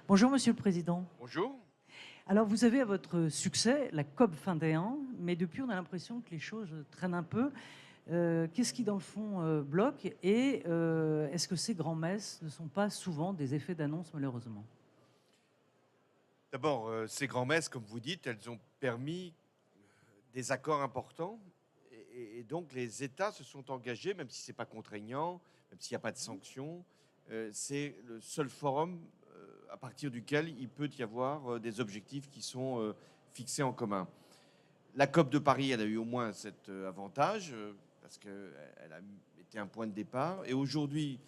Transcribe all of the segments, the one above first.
Bonjour Monsieur le Président. Bonjour. Alors vous avez à votre succès la COP 21, mais depuis on a l'impression que les choses traînent un peu. Qu'est-ce qui dans le fond bloque et est-ce que ces grands-messes ne sont pas souvent des effets d'annonce malheureusement? D'abord, ces grands-messes, comme vous dites, elles ont permis des accords importants et donc les États se sont engagés, même si ce n'est pas contraignant, même s'il n'y a pas de sanctions. C'est le seul forum à partir duquel il peut y avoir des objectifs qui sont fixés en commun. La COP de Paris, elle a eu au moins cet avantage parce qu'elle a été un point de départ. Et aujourd'hui,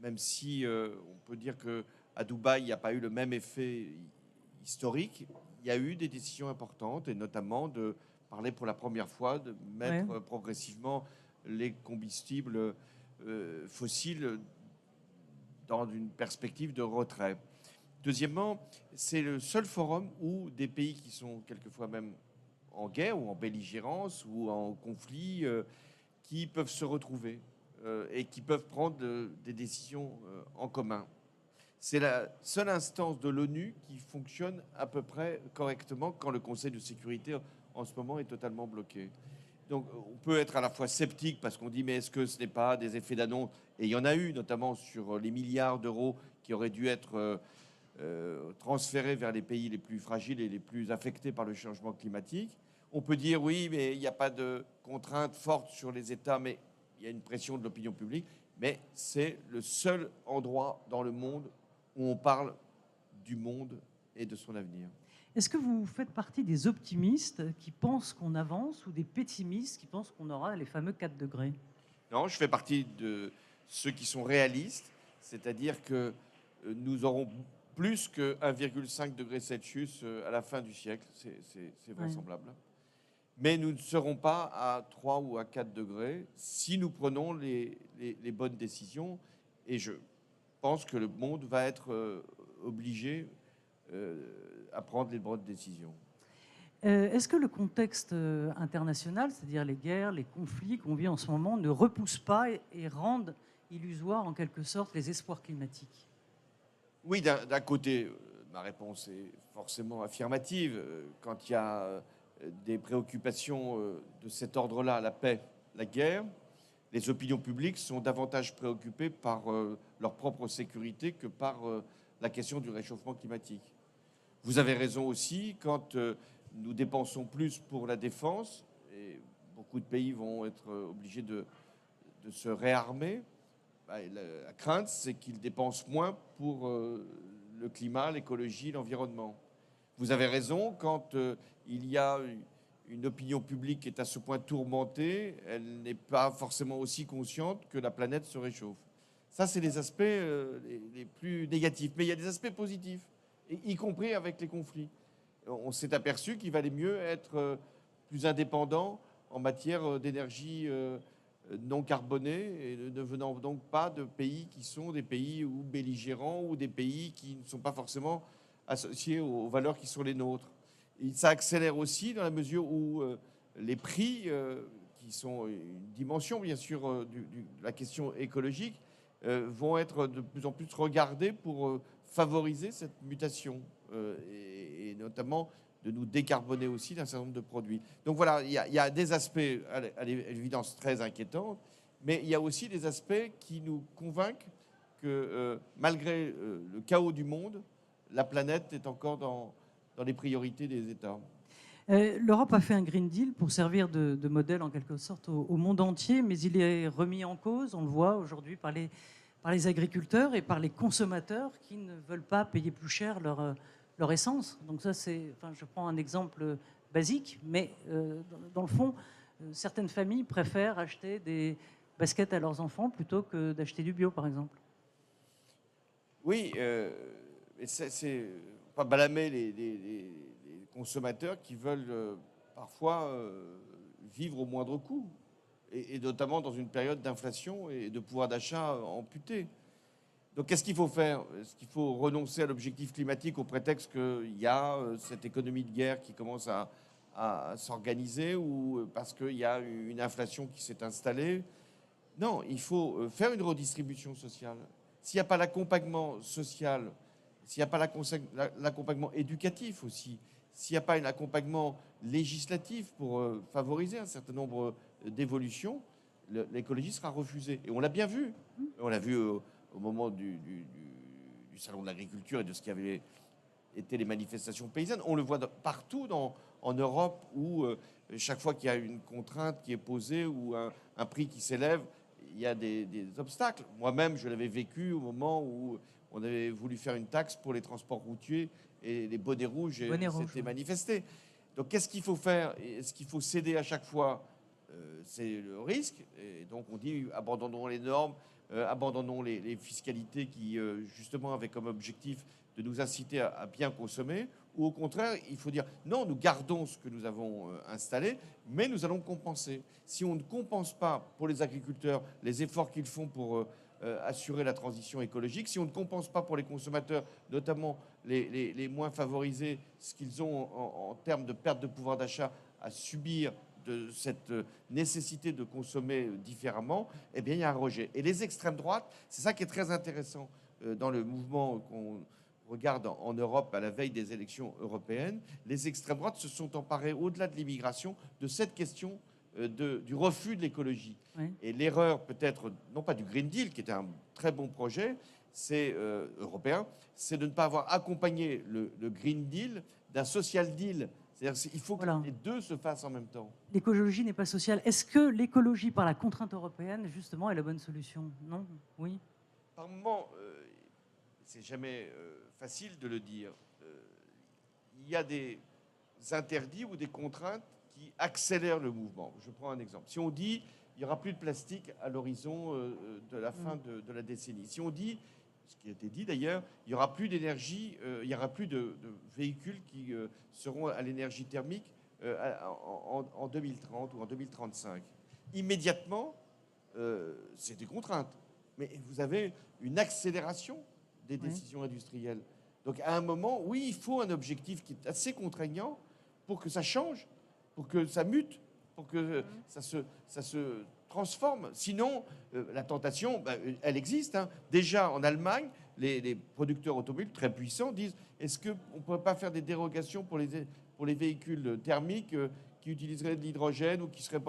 même si on peut dire qu'à Dubaï, il n'y a pas eu le même effet historique, il y a eu des décisions importantes, et notamment de parler pour la première fois de Ouais. mettre progressivement les combustibles fossiles dans une perspective de retrait. Deuxièmement, c'est le seul forum où des pays qui sont quelquefois même en guerre ou en belligérance ou en conflit, qui peuvent se retrouver et qui peuvent prendre des décisions en commun. C'est la seule instance de l'ONU qui fonctionne à peu près correctement quand le Conseil de sécurité en ce moment est totalement bloqué. Donc on peut être à la fois sceptique parce qu'on dit mais est-ce que ce n'est pas des effets d'annonce? Et il y en a eu notamment sur les milliards d'euros qui auraient dû être transférés vers les pays les plus fragiles et les plus affectés par le changement climatique. On peut dire oui mais il n'y a pas de contraintes fortes sur les États, mais il y a une pression de l'opinion publique. Mais c'est le seul endroit dans le monde où on parle du monde et de son avenir. Est-ce que vous faites partie des optimistes qui pensent qu'on avance ou des pessimistes qui pensent qu'on aura les fameux 4 degrés? Non, je fais partie de ceux qui sont réalistes, c'est-à-dire que nous aurons plus que 1,5 degré Celsius à la fin du siècle, c'est Ouais. vraisemblable. Mais nous ne serons pas à 3 ou à 4 degrés si nous prenons les bonnes décisions. Et je pense que le monde va être obligé à prendre les bonnes décisions. Est-ce que le contexte international, c'est-à-dire les guerres, les conflits qu'on vit en ce moment, ne repousse pas et rendent illusoires en quelque sorte les espoirs climatiques? Oui, d'un côté, ma réponse est forcément affirmative. Quand il y a des préoccupations de cet ordre-là, la paix, la guerre, les opinions publiques sont davantage préoccupées par leur propre sécurité que par la question du réchauffement climatique. Vous avez raison aussi, quand nous dépensons plus pour la défense, et beaucoup de pays vont être obligés de se réarmer, bah, la crainte, c'est qu'ils dépensent moins pour le climat, l'écologie, l'environnement. Vous avez raison, quand il y a une opinion publique qui est à ce point tourmentée, elle n'est pas forcément aussi consciente que la planète se réchauffe. Ça, c'est les aspects les plus négatifs. Mais il y a des aspects positifs, y compris avec les conflits. On s'est aperçu qu'il valait mieux être plus indépendant en matière d'énergie non carbonée, et ne venant donc pas de pays qui sont des pays ou belligérants ou des pays qui ne sont pas forcément associés aux valeurs qui sont les nôtres. Et ça accélère aussi dans la mesure où les prix, qui sont une dimension bien sûr de la question écologique, vont être de plus en plus regardés pour favoriser cette mutation et notamment de nous décarboner aussi d'un certain nombre de produits. Donc voilà, il y a des aspects à l'évidence très inquiétants, mais il y a aussi des aspects qui nous convainquent que malgré le chaos du monde, la planète est encore dans les priorités des États. L'Europe a fait un Green Deal pour servir de modèle en quelque sorte au monde entier, mais il est remis en cause, on le voit aujourd'hui, par les agriculteurs et par les consommateurs qui ne veulent pas payer plus cher leur essence. Donc ça, enfin, je prends un exemple basique, mais dans le fond, certaines familles préfèrent acheter des baskets à leurs enfants plutôt que d'acheter du bio, par exemple. Oui, mais c'est pas blâmer les consommateurs qui veulent parfois vivre au moindre coût, et notamment dans une période d'inflation et de pouvoir d'achat amputé. Donc qu'est-ce qu'il faut faire? Est-ce qu'il faut renoncer à l'objectif climatique au prétexte qu'il y a cette économie de guerre qui commence à s'organiser, ou parce qu'il y a une inflation qui s'est installée? Non, il faut faire une redistribution sociale. S'il n'y a pas l'accompagnement social, s'il n'y a pas l'accompagnement éducatif aussi, s'il n'y a pas un accompagnement législatif pour favoriser un certain nombre d'évolutions, l'écologie sera refusée. Et on l'a bien vu. On l'a vu au moment du Salon de l'agriculture et de ce qui avait été les manifestations paysannes. On le voit partout en Europe où chaque fois qu'il y a une contrainte qui est posée ou un prix qui s'élève, il y a des obstacles. Moi-même, je l'avais vécu au moment où on avait voulu faire une taxe pour les transports routiers et les bonnets rouges s'étaient manifestés. Donc qu'est-ce qu'il faut faire? Est-ce qu'il faut céder à chaque fois? C'est le risque. Et donc on dit abandonnons les normes, abandonnons les fiscalités qui justement avaient comme objectif de nous inciter à bien consommer, ou au contraire, il faut dire non, nous gardons ce que nous avons installé, mais nous allons compenser. Si on ne compense pas pour les agriculteurs les efforts qu'ils font pour assurer la transition écologique, si on ne compense pas pour les consommateurs, notamment les moins favorisés, ce qu'ils ont en termes de perte de pouvoir d'achat à subir de cette nécessité de consommer différemment, eh bien, il y a un rejet. Et les extrêmes droites, c'est ça qui est très intéressant dans le mouvement qu'on regarde en Europe à la veille des élections européennes. Les extrêmes droites se sont emparées, au-delà de l'immigration, de cette question du refus de l'écologie. Oui. Et l'erreur peut-être, non pas du Green Deal, qui était un très bon projet, c'est européen, c'est de ne pas avoir accompagné le Green Deal d'un social deal. C'est-à-dire qu'il faut que les deux se fassent en même temps. L'écologie n'est pas sociale. Est-ce que l'écologie par la contrainte européenne, justement, est la bonne solution? Non? Oui? Par moment, c'est jamais facile de le dire. Il y a des interdits ou des contraintes qui accélèrent le mouvement. Je prends un exemple. Si on dit il n'y aura plus de plastique à l'horizon de la fin de la décennie, si on dit, ce qui a été dit d'ailleurs, il n'y aura plus d'énergie, il n'y aura plus de véhicules qui seront à l'énergie thermique en 2030 ou en 2035. Immédiatement, c'est des contraintes. Mais vous avez une accélération des décisions industrielles. Donc à un moment, oui, il faut un objectif qui est assez contraignant pour que ça change, pour que ça mute, pour que ça se transforme. Sinon, la tentation, elle existe. Hein. Déjà, en Allemagne, les producteurs automobiles très puissants disent est-ce qu'on ne pourrait pas faire des dérogations pour les véhicules thermiques qui utiliseraient de l'hydrogène ou qui seraient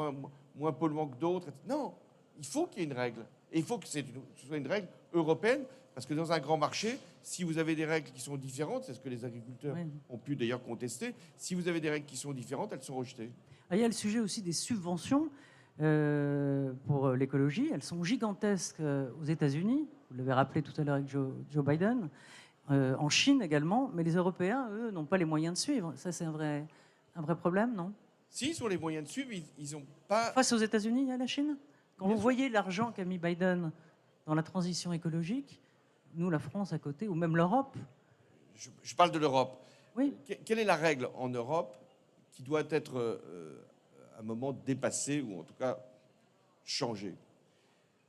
moins polluants que d'autres? Non, il faut qu'il y ait une règle. Et il faut que ce soit une règle européenne, parce que dans un grand marché, si vous avez des règles qui sont différentes, c'est ce que les agriculteurs ont pu d'ailleurs contester, si vous avez des règles qui sont différentes, elles sont rejetées. Il y a le sujet aussi des subventions pour l'écologie. Elles sont gigantesques aux États-Unis, vous l'avez rappelé tout à l'heure avec Joe Biden, en Chine également, mais les Européens, eux, n'ont pas les moyens de suivre. Ça, c'est un vrai problème, non? Si, ils ont les moyens de suivre, ils n'ont pas... Face aux États-Unis, il y a la Chine? Quand vous voyez l'argent qu'a mis Biden dans la transition écologique, nous, la France à côté, ou même l'Europe. Je parle de l'Europe. Oui. Quelle est la règle en Europe qui doit être à un moment dépassée ou en tout cas changée?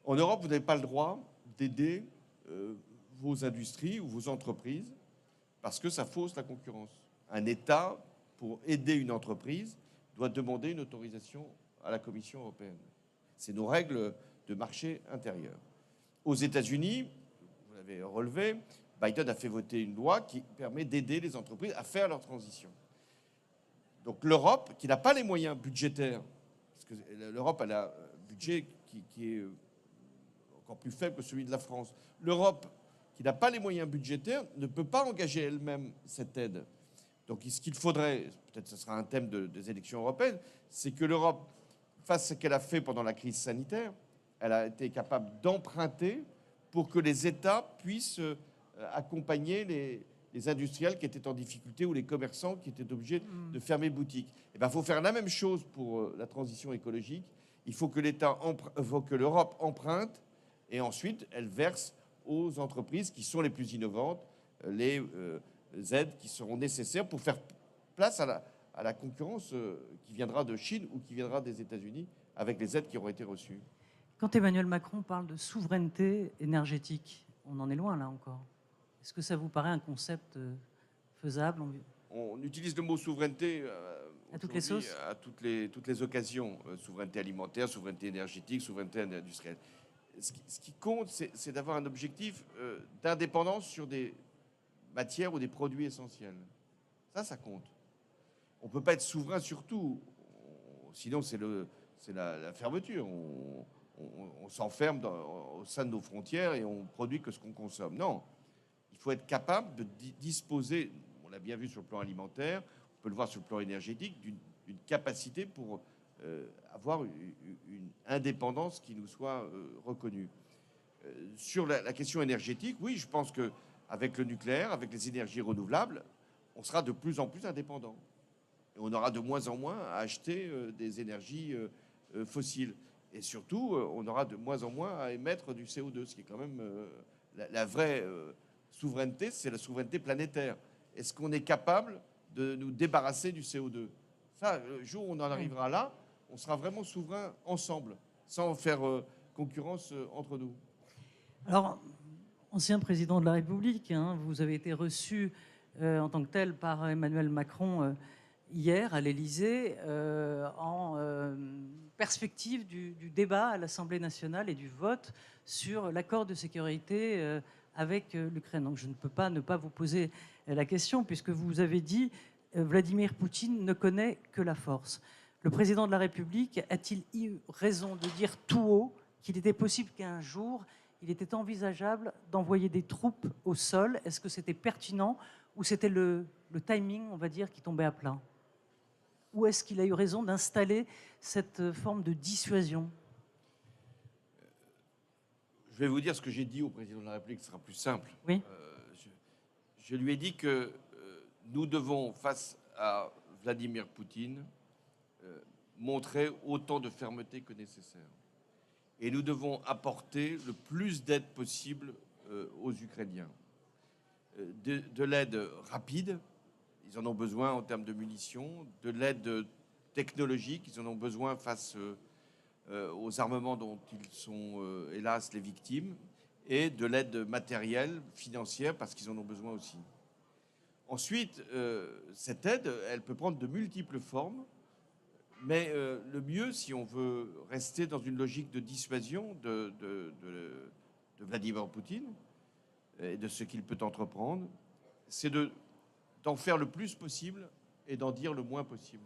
En Europe, vous n'avez pas le droit d'aider vos industries ou vos entreprises parce que ça fausse la concurrence. Un État, pour aider une entreprise, doit demander une autorisation à la Commission européenne. C'est nos règles de marché intérieur. Aux États-Unis, vous l'avez relevé, Biden a fait voter une loi qui permet d'aider les entreprises à faire leur transition. Donc l'Europe, qui n'a pas les moyens budgétaires, parce que l'Europe a un budget qui est encore plus faible que celui de la France, l'Europe, qui n'a pas les moyens budgétaires, ne peut pas engager elle-même cette aide. Donc ce qu'il faudrait, peut-être ce sera un thème des élections européennes, c'est que l'Europe fasse ce qu'elle a fait pendant la crise sanitaire. Elle a été capable d'emprunter pour que les États puissent accompagner les industriels qui étaient en difficulté ou les commerçants qui étaient obligés de fermer boutique. Eh bien, il faut faire la même chose pour la transition écologique. Il faut que l'Europe emprunte et ensuite elle verse aux entreprises qui sont les plus innovantes les aides qui seront nécessaires pour faire place à la concurrence qui viendra de Chine ou qui viendra des États-Unis avec les aides qui auront été reçues. Quand Emmanuel Macron parle de souveraineté énergétique, on en est loin là encore. Est-ce que ça vous paraît un concept faisable? On utilise le mot souveraineté à toutes les sauces, à toutes les occasions. Souveraineté alimentaire, souveraineté énergétique, souveraineté industrielle. Ce qui compte, c'est d'avoir un objectif d'indépendance sur des matières ou des produits essentiels. Ça compte. On ne peut pas être souverain sur tout. Sinon, c'est la fermeture. On s'enferme au sein de nos frontières et on produit que ce qu'on consomme. Non. Il faut être capable de disposer, on l'a bien vu sur le plan alimentaire, on peut le voir sur le plan énergétique, d'une capacité pour avoir une indépendance qui nous soit reconnue. Sur la question énergétique, oui, je pense qu'avec le nucléaire, avec les énergies renouvelables, on sera de plus en plus indépendant. Et on aura de moins en moins à acheter des énergies fossiles. Et surtout, on aura de moins en moins à émettre du CO2, ce qui est quand même la vraie souveraineté, c'est la souveraineté planétaire. Est-ce qu'on est capable de nous débarrasser du CO2? Ça, le jour où on en arrivera là, on sera vraiment souverain ensemble, sans faire concurrence entre nous. Alors, ancien président de la République, hein, vous avez été reçu en tant que tel par Emmanuel Macron hier à l'Élysée en perspective du débat à l'Assemblée nationale et du vote sur l'accord de sécurité avec l'Ukraine. Donc je ne peux pas ne pas vous poser la question puisque vous avez dit Vladimir Poutine ne connaît que la force. Le président de la République a-t-il eu raison de dire tout haut qu'il était possible qu'un jour il était envisageable d'envoyer des troupes au sol? Est-ce que c'était pertinent ou c'était le timing, on va dire, qui tombait à plat? Ou est-ce qu'il a eu raison d'installer cette forme de dissuasion? Je vais vous dire ce que j'ai dit au président de la République, ce sera plus simple. Oui. Je lui ai dit que nous devons, face à Vladimir Poutine, montrer autant de fermeté que nécessaire. Et nous devons apporter le plus d'aide possible aux Ukrainiens. De l'aide rapide, ils en ont besoin en termes de munitions, de l'aide technologique, ils en ont besoin face aux armements dont ils sont, hélas, les victimes, et de l'aide matérielle, financière, parce qu'ils en ont besoin aussi. Ensuite, cette aide, elle peut prendre de multiples formes, mais le mieux, si on veut rester dans une logique de dissuasion de Vladimir Poutine et de ce qu'il peut entreprendre, c'est d'en faire le plus possible et d'en dire le moins possible.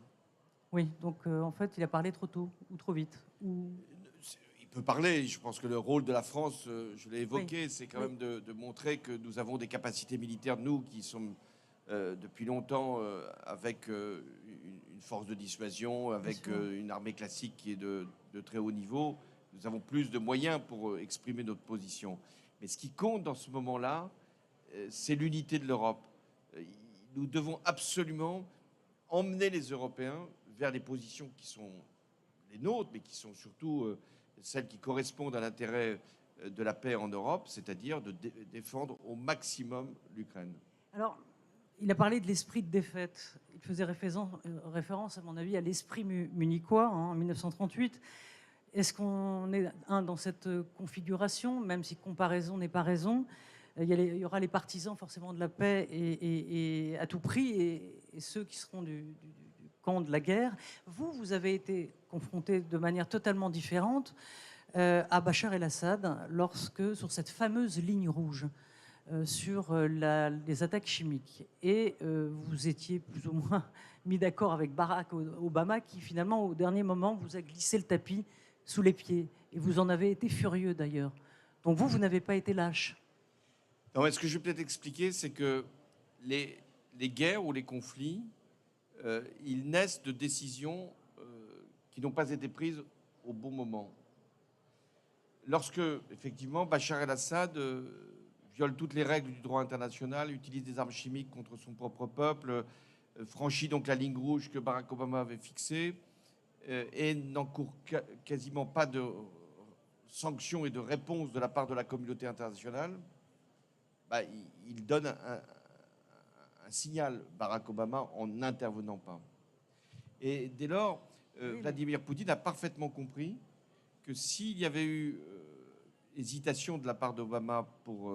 Oui, donc en fait, il a parlé trop tôt ou trop vite Il peut parler. Je pense que le rôle de la France, je l'ai évoqué, oui. c'est quand même de montrer que nous avons des capacités militaires, nous, qui sommes depuis longtemps avec une force de dissuasion, avec une armée classique qui est de très haut niveau. Nous avons plus de moyens pour exprimer notre position. Mais ce qui compte dans ce moment-là, c'est l'unité de l'Europe. Nous devons absolument emmener les Européens vers les positions qui sont les nôtres, mais qui sont surtout celles qui correspondent à l'intérêt de la paix en Europe, c'est-à-dire de défendre au maximum l'Ukraine. Alors, il a parlé de l'esprit de défaite. Il faisait référence, à mon avis, à l'esprit munichois en 1938. Est-ce qu'on est dans cette configuration, même si comparaison n'est pas raison? Il y aura les partisans forcément de la paix et à tout prix et ceux qui seront du camp de la guerre. Vous avez été confronté de manière totalement différente à Bachar el-Assad lorsque, sur cette fameuse ligne rouge, sur les attaques chimiques. Et vous étiez plus ou moins mis d'accord avec Barack Obama qui finalement au dernier moment vous a glissé le tapis sous les pieds. Et vous en avez été furieux d'ailleurs. Donc vous n'avez pas été lâche. Non, mais ce que je vais peut-être expliquer, c'est que les guerres ou les conflits, ils naissent de décisions qui n'ont pas été prises au bon moment. Lorsque, effectivement, Bachar el-Assad viole toutes les règles du droit international, utilise des armes chimiques contre son propre peuple, franchit donc la ligne rouge que Barack Obama avait fixée et n'encourt quasiment pas de sanctions et de réponses de la part de la communauté internationale, il donne un signal, Barack Obama, en n'intervenant pas. Et dès lors, Vladimir Poutine a parfaitement compris que s'il y avait eu hésitation de la part d'Obama pour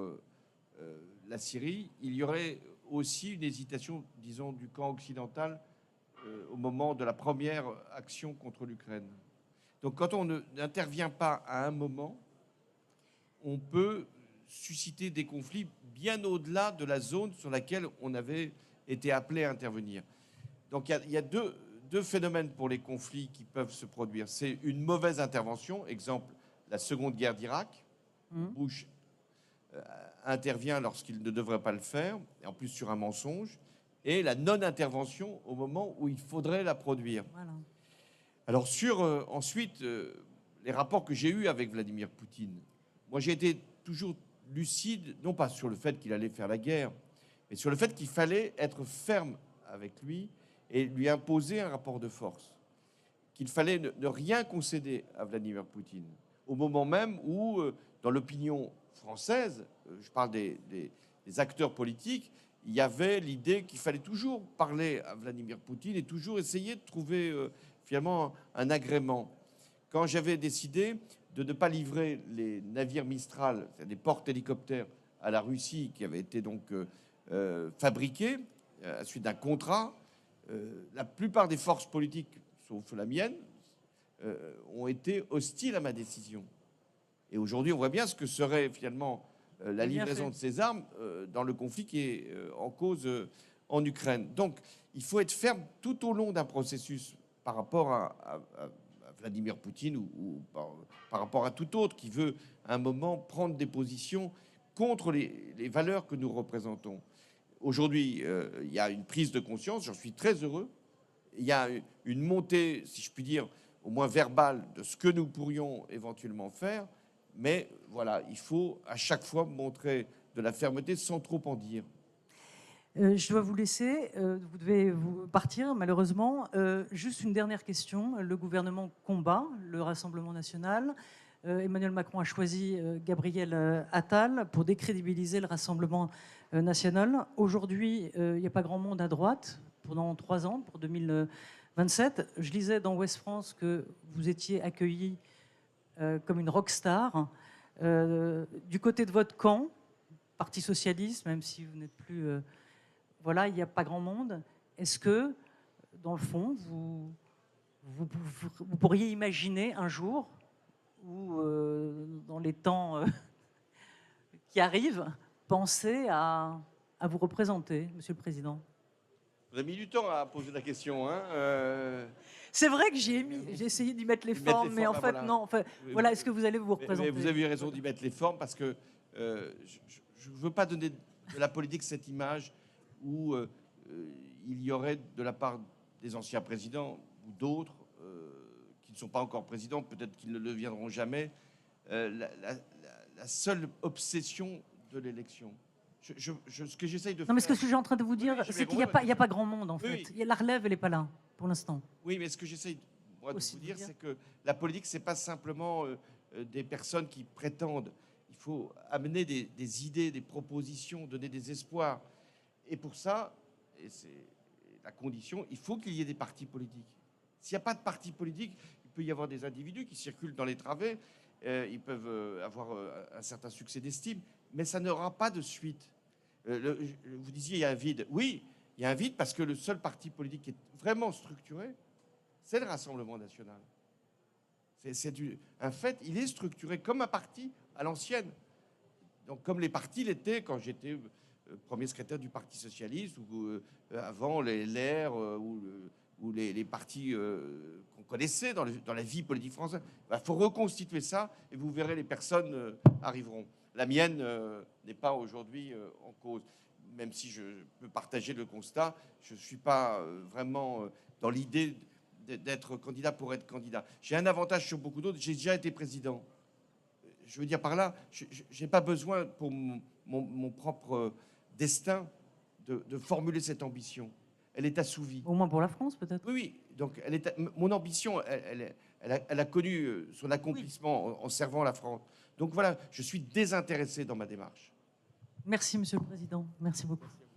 la Syrie, il y aurait aussi une hésitation, disons, du camp occidental au moment de la première action contre l'Ukraine. Donc quand on n'intervient pas à un moment, on peut susciter des conflits bien au-delà de la zone sur laquelle on avait été appelé à intervenir. Donc il y a deux phénomènes pour les conflits qui peuvent se produire. C'est une mauvaise intervention, exemple la Seconde Guerre d'Irak. Bush intervient lorsqu'il ne devrait pas le faire, et en plus sur un mensonge, et la non-intervention au moment où il faudrait la produire. Voilà. Alors ensuite, les rapports que j'ai eus avec Vladimir Poutine, moi j'ai été toujours lucide, non pas sur le fait qu'il allait faire la guerre, mais sur le fait qu'il fallait être ferme avec lui et lui imposer un rapport de force, qu'il fallait ne rien concéder à Vladimir Poutine, au moment même où, dans l'opinion française, je parle des acteurs politiques, il y avait l'idée qu'il fallait toujours parler à Vladimir Poutine et toujours essayer de trouver finalement un agrément. Quand j'avais décidé de ne pas livrer les navires Mistral, des porte-hélicoptères, à la Russie, qui avaient été donc fabriqués à la suite d'un contrat, la plupart des forces politiques, sauf la mienne, ont été hostiles à ma décision. Et aujourd'hui, on voit bien ce que serait finalement la livraison de ces armes dans le conflit qui est en cause en Ukraine. Donc, il faut être ferme tout au long d'un processus par rapport à Vladimir Poutine ou par rapport à tout autre qui veut à un moment prendre des positions contre les valeurs que nous représentons. Aujourd'hui, il y a une prise de conscience, j'en suis très heureux. Il y a une montée, si je puis dire, au moins verbale, de ce que nous pourrions éventuellement faire. Mais voilà, il faut à chaque fois montrer de la fermeté sans trop en dire. Je dois vous laisser, vous devez vous partir malheureusement. Juste une dernière question. Le gouvernement combat le Rassemblement national. Emmanuel Macron a choisi Gabriel Attal pour décrédibiliser le Rassemblement national. Aujourd'hui, il n'y a pas grand monde à droite pendant 3 ans, pour 2027. Je lisais dans Ouest France que vous étiez accueilli comme une rockstar. Du côté de votre camp, Parti socialiste, même si vous n'êtes plus... voilà, il n'y a pas grand monde. Est-ce que, dans le fond, vous pourriez imaginer un jour où, dans les temps qui arrivent, penser à vous représenter, Monsieur le Président? Vous avez mis du temps à poser la question, hein C'est vrai que j'ai essayé d'y mettre les formes, mais en fait, voilà. Non. Enfin, voilà, est-ce que vous allez vous représenter? mais vous avez eu raison d'y mettre les formes, parce que je ne veux pas donner de la politique cette image où il y aurait, de la part des anciens présidents ou d'autres qui ne sont pas encore présidents, peut-être qu'ils ne le deviendront jamais, la seule obsession de l'élection. Ce que j'essaye de faire... Non, mais ce que je suis en train de vous dire, oui, c'est qu'il n'y a pas grand monde, en fait. Oui. La relève, elle n'est pas là, pour l'instant. Oui, mais ce que j'essaye de vous dire, c'est que la politique, ce n'est pas simplement des personnes qui prétendent. Il faut amener des idées, des propositions, donner des espoirs. Et pour ça, et c'est la condition, il faut qu'il y ait des partis politiques. S'il n'y a pas de partis politiques, il peut y avoir des individus qui circulent dans les travées, ils peuvent avoir un certain succès d'estime, mais ça n'aura pas de suite. Vous disiez, il y a un vide. Oui, il y a un vide parce que le seul parti politique qui est vraiment structuré, c'est le Rassemblement national. C'est un fait, il est structuré comme un parti à l'ancienne. Donc, comme les partis l'étaient quand j'étais premier secrétaire du Parti socialiste, ou avant les LR, ou les partis qu'on connaissait dans la vie politique française. Il faut reconstituer ça et vous verrez, les personnes arriveront. La mienne n'est pas aujourd'hui en cause. Même si je peux partager le constat, je ne suis pas vraiment dans l'idée d'être candidat pour être candidat. J'ai un avantage sur beaucoup d'autres, j'ai déjà été président. Je veux dire par là, je n'ai pas besoin pour mon propre destin de formuler cette ambition. Elle est assouvie. Au moins pour la France, peut-être. Oui. Donc, mon ambition, elle a connu son accomplissement en servant la France. Donc voilà, je suis désintéressé dans ma démarche. Merci, Monsieur le Président. Merci beaucoup. Merci.